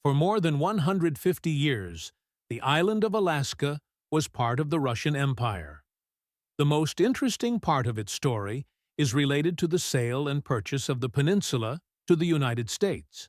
For more than 150 years, the island of Alaska was part of the Russian Empire. The most interesting part of its story is related to the sale and purchase of the peninsula to the United States.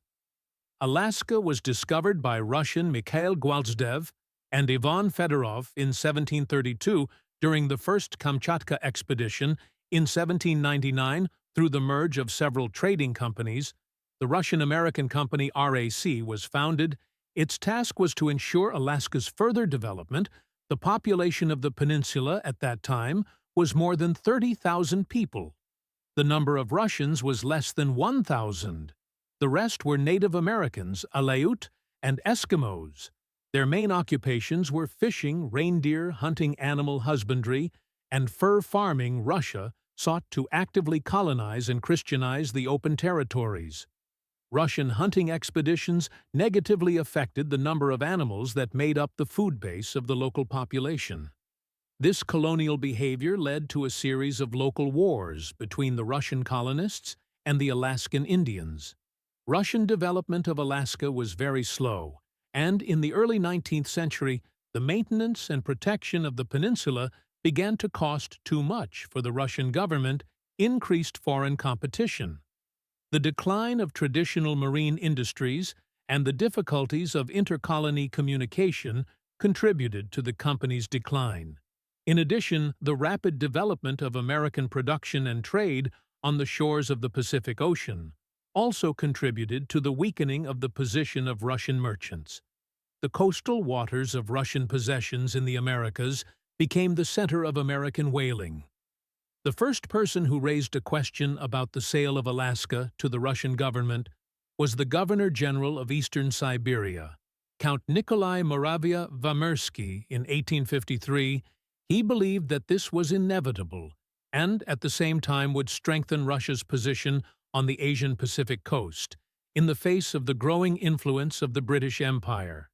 Alaska was discovered by Russian Mikhail Gvozdev and Ivan Fedorov in 1732 during the first Kamchatka expedition in 1799 through the merge of several trading companies. The Russian-American company RAC was founded. Its task was to ensure Alaska's further development. The population of the peninsula at that time was more than 30,000 people. The number of Russians was less than 1,000. The rest were Native Americans, Aleut, and Eskimos. Their main occupations were fishing, reindeer hunting, animal husbandry, and fur farming. Russia sought to actively colonize and Christianize the open territories. Russian hunting expeditions negatively affected the number of animals that made up the food base of the local population. This colonial behavior led to a series of local wars between the Russian colonists and the Alaskan Indians. Russian development of Alaska was very slow, and in the early 19th century, the maintenance and protection of the peninsula began to cost too much for the Russian government. Increased foreign competition. The decline of traditional marine industries and the difficulties of intercolony communication contributed to the company's decline. In addition, the rapid development of American production and trade on the shores of the Pacific Ocean also contributed to the weakening of the position of Russian merchants. The coastal waters of Russian possessions in the Americas became the center of American whaling. The first person who raised a question about the sale of Alaska to the Russian government was the Governor-General of Eastern Siberia, Count Nikolai Moravia-Vamersky, in 1853. He believed that this was inevitable and, at the same time, would strengthen Russia's position on the Asian Pacific coast in the face of the growing influence of the British Empire.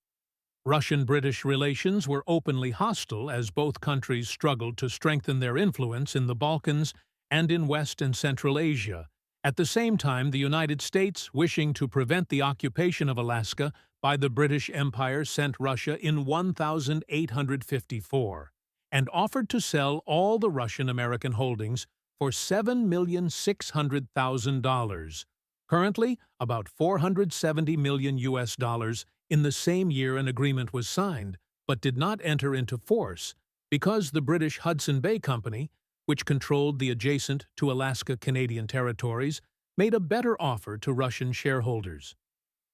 Russian-British relations were openly hostile as both countries struggled to strengthen their influence in the Balkans and in West and Central Asia. At the same time, the United States, wishing to prevent the occupation of Alaska by the British Empire, sent Russia in 1854 and offered to sell all the Russian-American holdings for $7,600,000, currently about $470 million. In the same year, an agreement was signed, but did not enter into force because the British Hudson Bay Company, which controlled the adjacent to Alaska Canadian territories, made a better offer to Russian shareholders.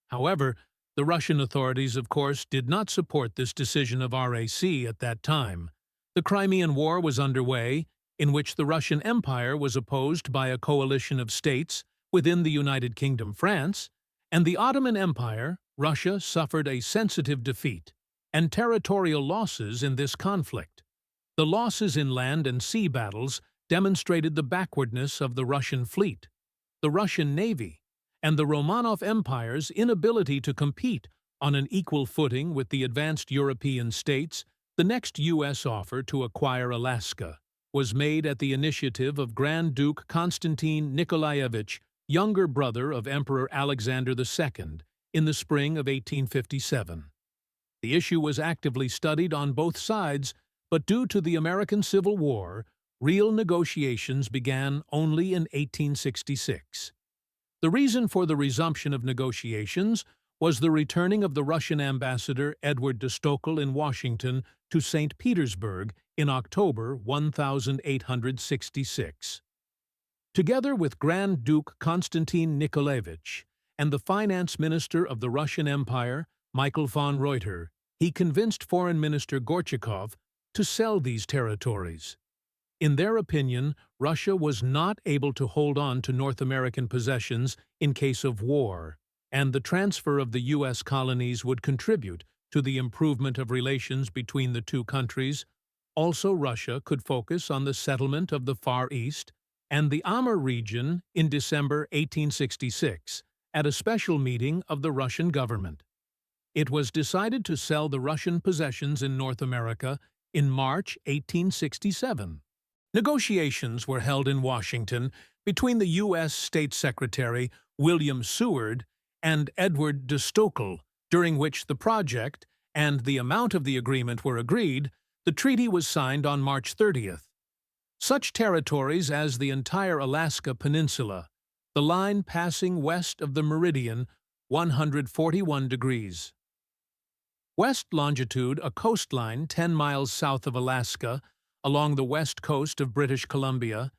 However, the Russian authorities, of course, did not support this decision of RAC at that time. The Crimean War was underway, in which the Russian Empire was opposed by a coalition of states within the United Kingdom, France, and the Ottoman Empire. Russia suffered a sensitive defeat and territorial losses in this conflict. The losses in land and sea battles demonstrated the backwardness of the Russian fleet, the Russian Navy, and the Romanov Empire's inability to compete on an equal footing with the advanced European states. The next U.S. offer to acquire Alaska was made at the initiative of Grand Duke Konstantin Nikolaevich, younger brother of Emperor Alexander II, in the spring of 1857. The issue was actively studied on both sides, but due to the American Civil War, real negotiations began only in 1866. The reason for the resumption of negotiations was the returning of the Russian ambassador Edward de Stockel in Washington to St. Petersburg in October 1866. Together with Grand Duke Konstantin Nikolaevich and the finance minister of the Russian Empire, Michael von Reuter, he convinced Foreign Minister Gorchakov to sell these territories. In their opinion, Russia was not able to hold on to North American possessions in case of war, and the transfer of the U.S. colonies would contribute to the improvement of relations between the two countries. Also, Russia could focus on the settlement of the Far East and the Amur region in December 1866. At a special meeting of the Russian government. It was decided to sell the Russian possessions in North America in March 1867. Negotiations were held in Washington between the U.S. State Secretary William Seward and Edward de Stockel, during which the project and the amount of the agreement were agreed, the treaty was signed on March 30th. Such territories as the entire Alaska Peninsula, the line passing west of the meridian 141 degrees. West longitude, a coastline 10 miles south of Alaska, along the west coast of British Columbia,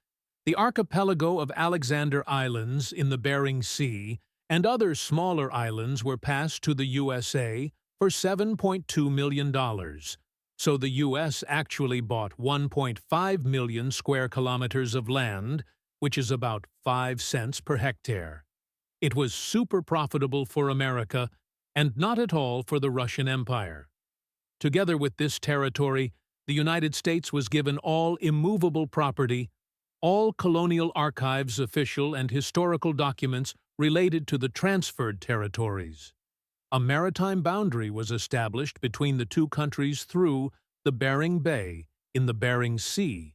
the archipelago of Alexander Islands in the Bering Sea, and other smaller islands were passed to the USA for $7.2 million. So the U.S. actually bought 1.5 million square kilometers of land, which is about 5 cents per hectare. It was super profitable for America and not at all for the Russian Empire. Together with this territory, the United States was given all immovable property, all colonial archives, official and historical documents related to the transferred territories. A maritime boundary was established between the two countries through the Bering Bay in the Bering Sea.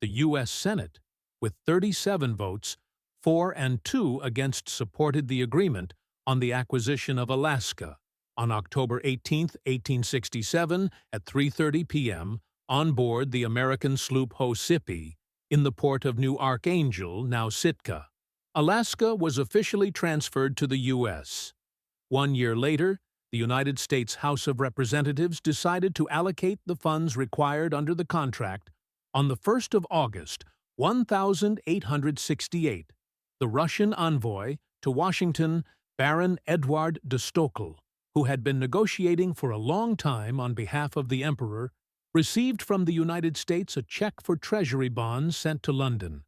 The U.S. Senate, with 37 votes, 4 and 2 against, supported the agreement on the acquisition of Alaska on October 18, 1867, at 3:30 p.m., on board the American sloop Ho-Sippy in the port of New Archangel, now Sitka. Alaska was officially transferred to the U.S. 1 year later, the United States House of Representatives decided to allocate the funds required under the contract. On the 1st of August, 1868, the Russian envoy to Washington, Baron Eduard de Stockel, who had been negotiating for a long time on behalf of the Emperor, received from the United States a check for Treasury bonds sent to London.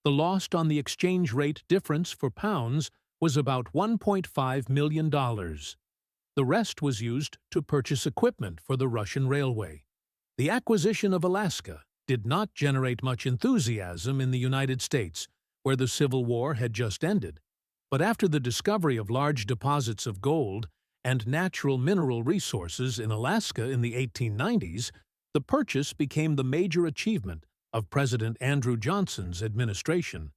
The loss on the exchange rate difference for pounds was about $1.5 million. The rest was used to purchase equipment for the Russian railway. The acquisition of Alaska did not generate much enthusiasm in the United States, where the Civil War had just ended. But after the discovery of large deposits of gold and natural mineral resources in Alaska in the 1890s, the purchase became the major achievement of President Andrew Johnson's administration.